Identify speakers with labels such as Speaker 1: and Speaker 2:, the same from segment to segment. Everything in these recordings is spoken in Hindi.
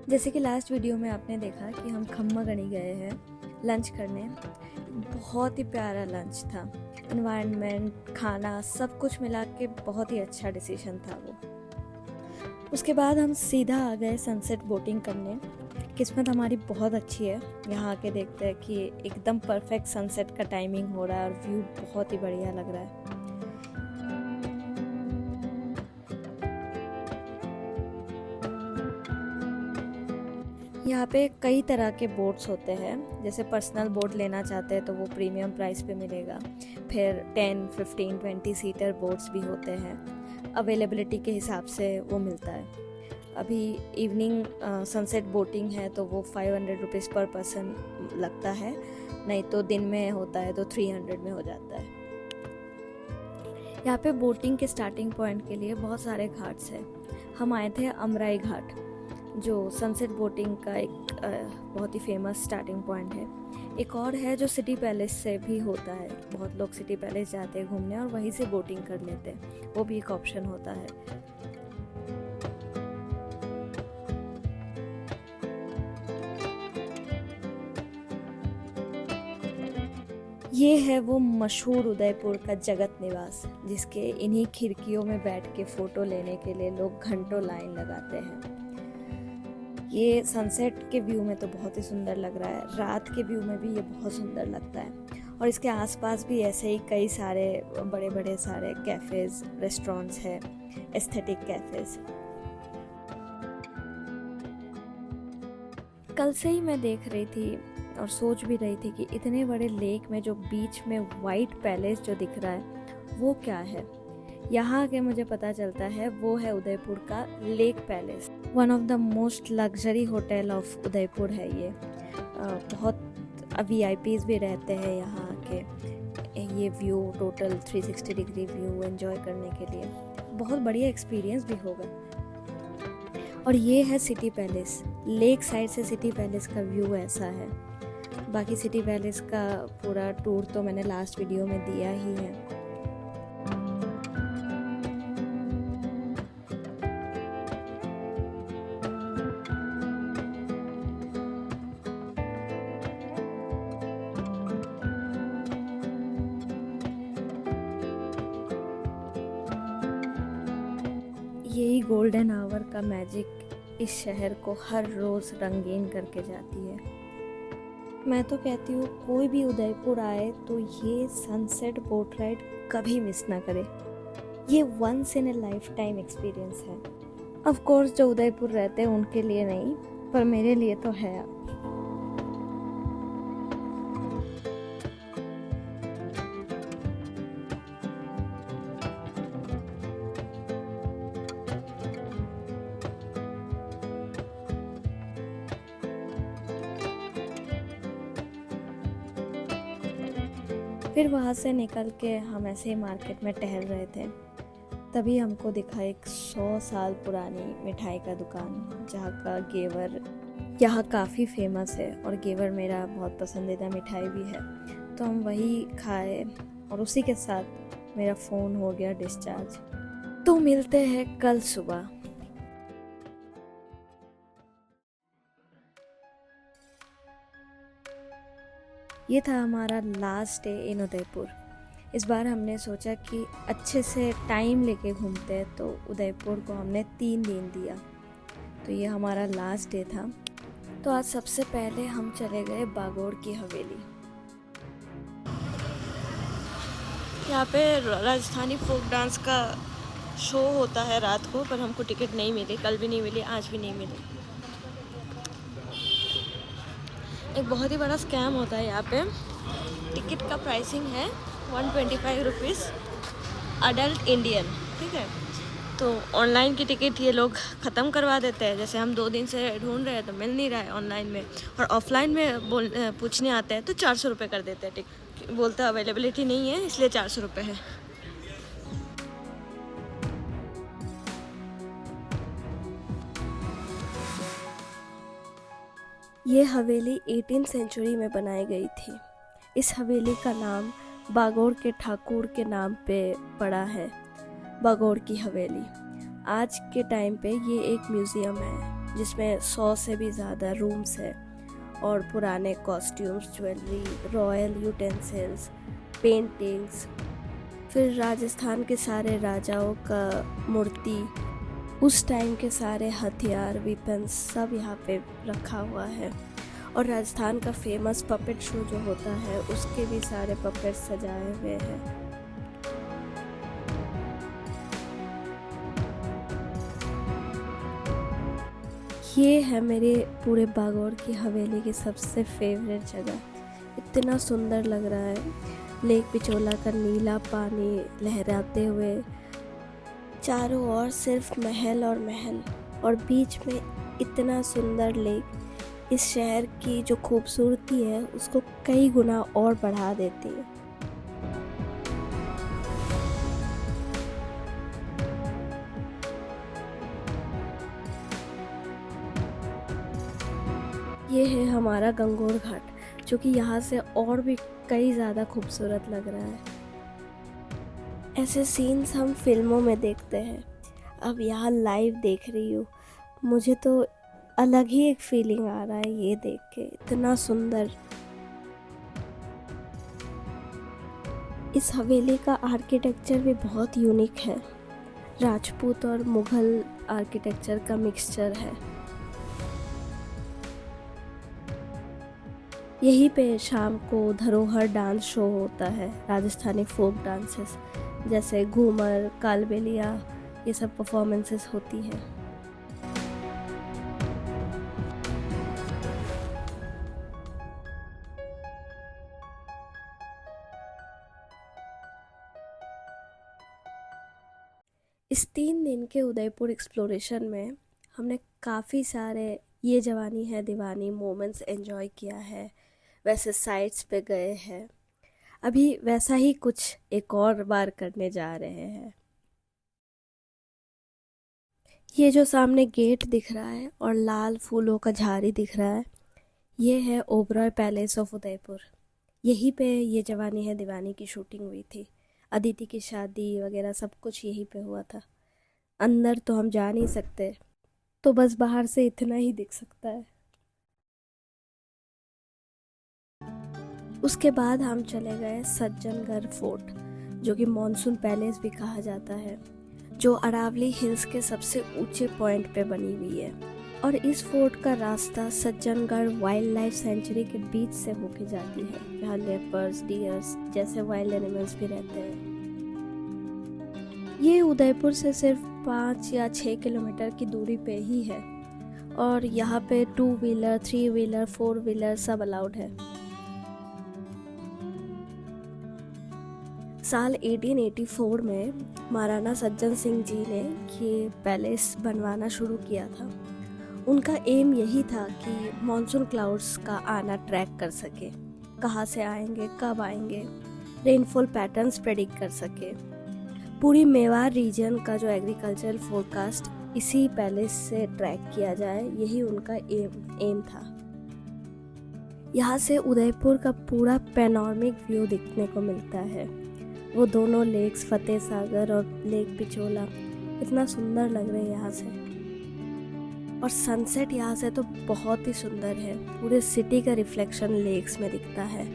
Speaker 1: जैसे कि लास्ट वीडियो में आपने देखा कि हम खम्मागणी गए हैं लंच करने। बहुत ही प्यारा लंच था। एनवायरनमेंट, खाना, सब कुछ मिला के बहुत ही अच्छा डिसीजन था वो। उसके बाद हम सीधा आ गए सनसेट बोटिंग करने। किस्मत हमारी बहुत अच्छी है। यहाँ आके देखते हैं कि एकदम परफेक्ट सनसेट का टाइमिंग हो रहा है और व्यू बहुत ही बढ़िया लग रहा है। यहाँ पे कई तरह के बोट्स होते हैं। जैसे पर्सनल बोट लेना चाहते हैं तो वो प्रीमियम प्राइस पे मिलेगा। फिर 10, 15, 20 सीटर बोट्स भी होते हैं। अवेलेबिलिटी के हिसाब से वो मिलता है। अभी इवनिंग सनसेट बोटिंग है तो वो 500 रुपीज़ पर पर्सन लगता है, नहीं तो दिन में होता है तो 300 में हो जाता है। यहाँ पे बोटिंग के स्टार्टिंग पॉइंट के लिए बहुत सारे घाट्स हैं। हम आए थे अमराई घाट, जो सनसेट बोटिंग का एक बहुत ही फेमस स्टार्टिंग पॉइंट है। एक और है जो सिटी पैलेस से भी होता है। बहुत लोग सिटी पैलेस जाते हैं घूमने और वहीं से बोटिंग कर लेते हैं, वो भी एक ऑप्शन होता है। ये है वो मशहूर उदयपुर का जगत निवास, जिसके इन्हीं खिड़कियों में बैठ के फ़ोटो लेने के लिए लोग घंटों लाइन लगाते हैं। ये सनसेट के व्यू में तो बहुत ही सुंदर लग रहा है, रात के व्यू में भी ये बहुत सुंदर लगता है। और इसके आसपास भी ऐसे ही कई सारे बड़े बड़े सारे कैफ़ेज़, रेस्टोरेंट्स हैं, एस्थेटिक कैफ़ेज़। कल से ही मैं देख रही थी और सोच भी रही थी कि इतने बड़े लेक में जो बीच में वाइट पैलेस जो दिख रहा है वो क्या है। यहाँ आके मुझे पता चलता है वो है उदयपुर का lake palace. One of the most luxury hotel of Udaipur है ये। बहुत VIPs भी रहते हैं यहाँ आके ये view, total 360 degree view enjoy करने के लिए। बहुत बढ़िया एक्सपीरियंस भी होगा। और ये है सिटी पैलेस। लेक साइड से सिटी पैलेस का व्यू ऐसा है। बाकी सिटी पैलेस का पूरा टूर तो मैंने लास्ट वीडियो में दिया ही है। यही गोल्डन आवर का मैजिक इस शहर को हर रोज़ रंगीन करके जाती है। मैं तो कहती हूँ कोई भी उदयपुर आए तो ये सनसेट बोट राइड कभी मिस ना करे। ये once in a lifetime experience है। ऑफ कोर्स जो उदयपुर रहते हैं उनके लिए नहीं, पर मेरे लिए तो है। फिर वहाँ से निकल के हम ऐसे ही मार्केट में टहल रहे थे, तभी हमको दिखा एक 100 साल पुरानी मिठाई का दुकान, जहाँ का घेवर यहाँ काफ़ी फेमस है और घेवर मेरा बहुत पसंदीदा मिठाई भी है। तो हम वही खाए और उसी के साथ मेरा फ़ोन हो गया डिस्चार्ज। तो मिलते हैं कल सुबह। ये था हमारा लास्ट डे इन उदयपुर। इस बार हमने सोचा कि अच्छे से टाइम लेके घूमते हैं, तो उदयपुर को हमने 3 दिन दिया। तो ये हमारा लास्ट डे था। तो आज सबसे पहले हम चले गए बागोड़ की हवेली। यहाँ पे राजस्थानी फोक डांस का शो होता है रात को, पर हमको टिकट नहीं मिली। कल भी नहीं मिली, आज भी नहीं मिली। एक बहुत ही बड़ा स्कैम होता है यहाँ पे। टिकट का प्राइसिंग है 125 रुपीज़ अडल्ट इंडियन, ठीक है। तो ऑनलाइन की टिकट ये लोग ख़त्म करवा देते हैं। जैसे हम 2 दिन से ढूंढ रहे हैं तो मिल नहीं रहा है ऑनलाइन में, और ऑफलाइन में पूछने आते हैं तो 400 रुपये कर देते हैं टिकट। बोलते हैं अवेलेबिलिटी नहीं है, इसलिए 400 रुपये है। ये हवेली 18वीं सेंचुरी में बनाई गई थी। इस हवेली का नाम बागोड़ के ठाकुर के नाम पे पड़ा है, बागोड़ की हवेली। आज के टाइम पे ये एक म्यूज़ियम है। जिसमें 100 से भी ज़्यादा रूम्स है और पुराने costumes, jewellery, royal utensils, paintings, फिर राजस्थान के सारे राजाओं का मूर्ति, उस टाइम के सारे हथियार, वेपन्स सब यहाँ पे रखा हुआ है। और राजस्थान का फेमस पपेट शो जो होता है उसके भी सारे पपेट्स सजाए हुए हैं। ये है मेरे पूरे बागौर की हवेली की सबसे फेवरेट जगह। इतना सुंदर लग रहा है। लेक पिछोला का नीला पानी लहराते हुए, चारों ओर सिर्फ महल और महल, और बीच में इतना सुंदर लेक इस शहर की जो खूबसूरती है उसको कई गुना और बढ़ा देती है। ये है हमारा गंगोर घाट, जो कि यहाँ से और भी कई ज़्यादा खूबसूरत लग रहा है। ऐसे सीन्स हम फिल्मों में देखते हैं, अब यहाँ लाइव देख रही हूँ। मुझे तो अलग ही एक फीलिंग आ रहा है ये देख के, इतना सुंदर। इस हवेली का आर्किटेक्चर भी बहुत यूनिक है, राजपूत और मुगल आर्किटेक्चर का मिक्सचर है। यहीं पे शाम को धरोहर डांस शो होता है, राजस्थानी फोक डांसेस जैसे घूमर, कालबेलिया, ये सब परफॉर्मेंसेस होती हैं। इस 3 दिन के उदयपुर एक्सप्लोरेशन में हमने काफ़ी सारे ये जवानी है दीवानी मोमेंट्स एंजॉय किया है, वैसे साइट्स पे गए हैं। अभी वैसा ही कुछ एक और बार करने जा रहे हैं। ये जो सामने गेट दिख रहा है और लाल फूलों का झाड़ी दिख रहा है, ये है ओबरॉय पैलेस ऑफ उदयपुर। यहीं पे ये जवानी है दीवानी की शूटिंग हुई थी। अदिति की शादी वगैरह सब कुछ यहीं पे हुआ था। अंदर तो हम जा नहीं सकते, तो बस बाहर से इतना ही दिख सकता है। उसके बाद हम चले गए सज्जनगढ़ फोर्ट, जो कि मॉनसून पैलेस भी कहा जाता है, जो अरावली हिल्स के सबसे ऊंचे पॉइंट पे बनी हुई है। और इस फोर्ट का रास्ता सज्जनगढ़ वाइल्ड लाइफ सेंचुरी के बीच से होके जाती है, जहाँ लेपर्ड्स, डियर्स जैसे वाइल्ड एनिमल्स भी रहते हैं। ये उदयपुर से सिर्फ 5 या 6 किलोमीटर की दूरी पे ही है, और यहाँ पे 2 व्हीलर, 3 व्हीलर, 4 व्हीलर सब अलाउड है। साल 1884 में महाराणा सज्जन सिंह जी ने ये पैलेस बनवाना शुरू किया था। उनका एम यही था कि मॉनसून क्लाउड्स का आना ट्रैक कर सके, कहाँ से आएंगे, कब आएंगे, रेनफॉल पैटर्न्स प्रेडिक्ट कर सके। पूरी मेवाड़ रीजन का जो एग्रीकल्चरल फोरकास्ट इसी पैलेस से ट्रैक किया जाए, यही उनका एम था। यहाँ से उदयपुर का पूरा पैनोरमिक व्यू दिखने को मिलता है। वो दोनों लेक्स, फतेह सागर और लेक पिछोला, इतना सुंदर लग रहे हैं यहाँ से। और सनसेट यहाँ से तो बहुत ही सुंदर है, पूरे सिटी का रिफ्लेक्शन लेक्स में दिखता है।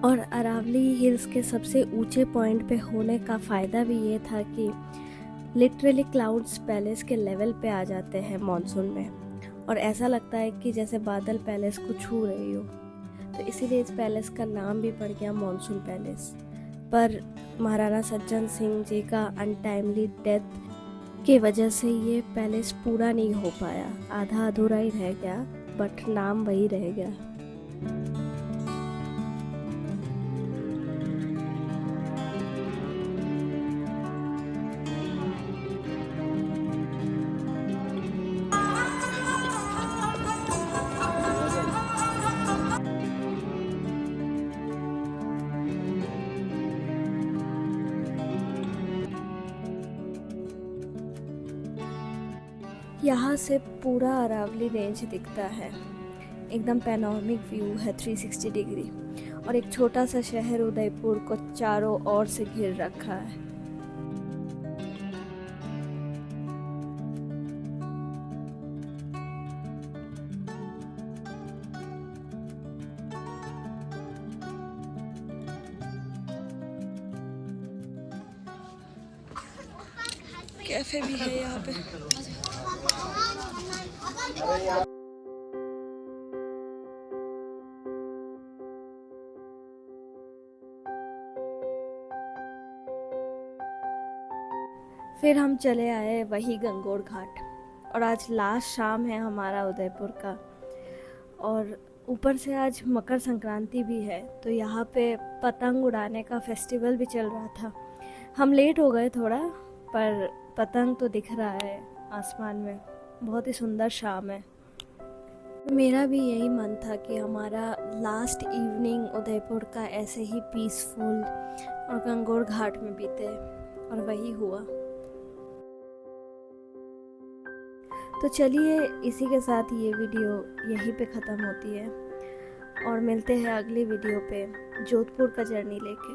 Speaker 1: और अरावली हिल्स के सबसे ऊंचे पॉइंट पे होने का फ़ायदा भी ये था कि लिटरली क्लाउड्स पैलेस के लेवल पे आ जाते हैं मॉनसून में, और ऐसा लगता है कि जैसे बादल पैलेस को छू रही हो। तो इसीलिए इस पैलेस का नाम भी पड़ गया मॉनसून पैलेस। पर महाराणा सज्जन सिंह जी का अनटाइमली डेथ की वजह से ये पैलेस पूरा नहीं हो पाया, आधा अधूरा ही रह गया, बट नाम वही रह गया। यहाँ से पूरा अरावली रेंज दिखता है, एकदम पैनोरमिक व्यू है 360 डिग्री, और एक छोटा सा शहर उदयपुर को चारों ओर से घिर रखा है। कैफे भी है यहाँ पे। फिर हम चले आए वही गंगोर घाट, और आज लास्ट शाम है हमारा उदयपुर का, और ऊपर से आज मकर संक्रांति भी है, तो यहाँ पे पतंग उड़ाने का फेस्टिवल भी चल रहा था। हम लेट हो गए थोड़ा, पर पतंग तो दिख रहा है आसमान में। बहुत ही सुंदर शाम है। मेरा भी यही मन था कि हमारा लास्ट इवनिंग उदयपुर का ऐसे ही पीसफुल और गंगोर घाट में बीते, और वही हुआ। तो चलिए इसी के साथ ये वीडियो यहीं पे ख़त्म होती है, और मिलते हैं अगली वीडियो पे जोधपुर का जर्नी लेके।